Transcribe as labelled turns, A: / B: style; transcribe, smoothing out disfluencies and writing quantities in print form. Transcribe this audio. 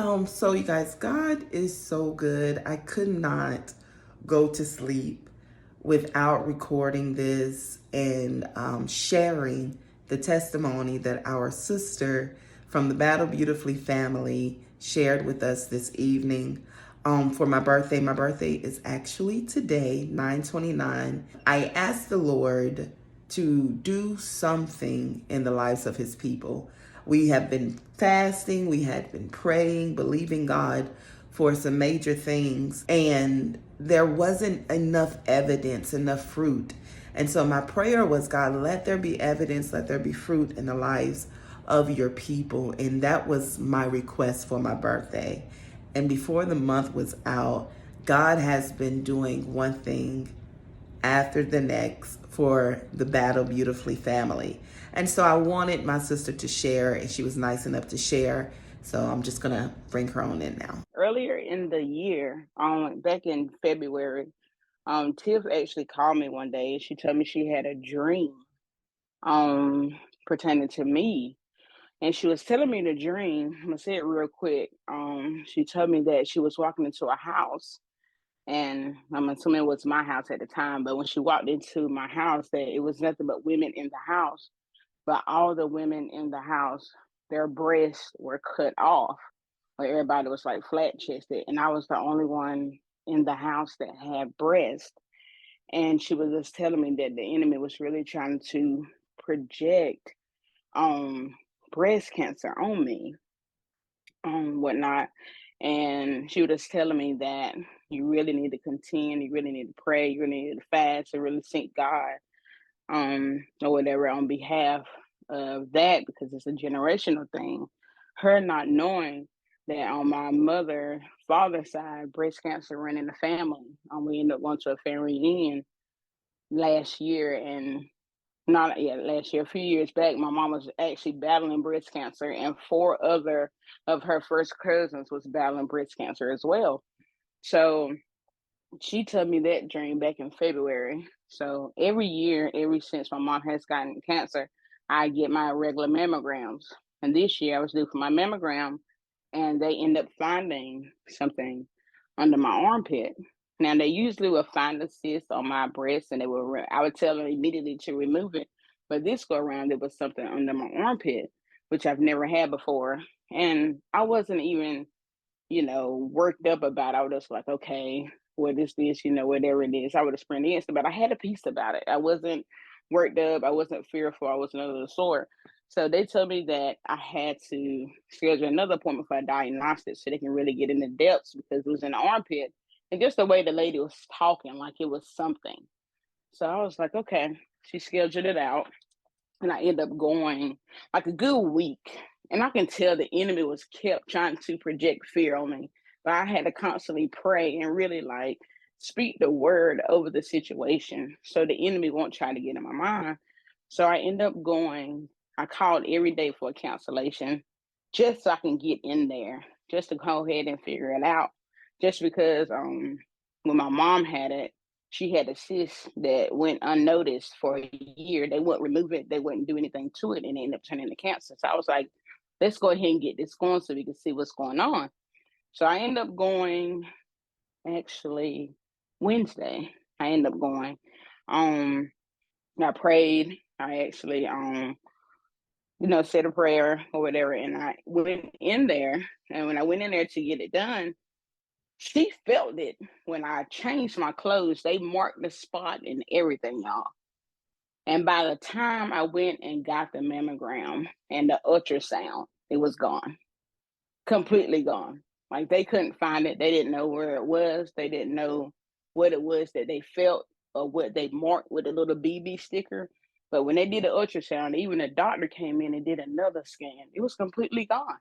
A: So you guys, God is so good. I could not go to sleep without recording this and sharing the testimony that our sister from the Battle Beautifully family shared with us this evening for my birthday. My birthday is actually today, 9/29. I asked the Lord to do something in the lives of his people. We have been fasting, we had been praying, believing God for some major things, and there wasn't enough evidence, enough fruit. And so my prayer was, God, let there be evidence, let there be fruit in the lives of your people. And that was my request for my birthday. And before the month was out, God has been doing one thing after the next for the Battle Beautifully family. And so I wanted my sister to share, and she was nice enough to share. So I'm just going to bring her on in now.
B: Earlier in the year, back in February, Tiff actually called me one day and she told me she had a dream um pertaining to me. And she was telling me the dream. I'm gonna say it real quick. She told me that she was walking into a house, and I'm assuming it was my house at the time, but when she walked into my house, that it was nothing but women in the house. But all the women in the house, their breasts were cut off, where everybody was like flat chested, and I was the only one in the house that had breast. And she was just telling me that the enemy was really trying to project um breast cancer on me, whatnot. And she was just telling me that you really need to contend, you really need to pray, you really need to fast, and really seek God, or whatever, on behalf of that, because it's a generational thing. Her not knowing that on my mother father's side, breast cancer ran in the family. We ended up going to a family reunion last year, and not yeah, last year, a few years back, my mom was actually battling breast cancer, and four other of her first cousins was battling breast cancer as well. So she told me that dream back in February. So every year, ever since my mom has gotten cancer, I get my regular mammograms. And this year I was due for my mammogram, and they end up finding something under my armpit. Now they usually will find a cyst on my breast, and I would tell them immediately to remove it. But this go around, it was something under my armpit, which I've never had before, and I wasn't even worked up about it. I was just like, okay, what is this? Whatever it is, I would have sprint against it. But I had a peace about it. I wasn't worked up. I wasn't fearful. I wasn't of the sort. So they told me that I had to schedule another appointment for a diagnostic so they can really get in the depths, because it was in the armpit. And just the way the lady was talking, like it was something. So I was like, okay. She scheduled it out, and I ended up going like a good week. And I can tell the enemy was kept trying to project fear on me, but I had to constantly pray and really like speak the word over the situation so the enemy won't try to get in my mind. So I end up going. I called every day for a cancellation, just so I can get in there, just to go ahead and figure it out. Just because when my mom had it, she had a cyst that went unnoticed for a year. They wouldn't remove it, they wouldn't do anything to it, and it ended up turning to cancer. So I was like, let's go ahead and get this going so we can see what's going on. So I ended up going actually Wednesday. I ended up going. Um, I prayed. I actually said a prayer or whatever, and I went in there. And when I went in there to get it done, she felt it when I changed my clothes. They marked the spot and everything, y'all. And by the time I went and got the mammogram and the ultrasound, it was gone, completely gone. Like they couldn't find it. They didn't know where it was. They didn't know what it was that they felt or what they marked with a little BB sticker. But when they did the ultrasound, even the doctor came in and did another scan. It was completely gone.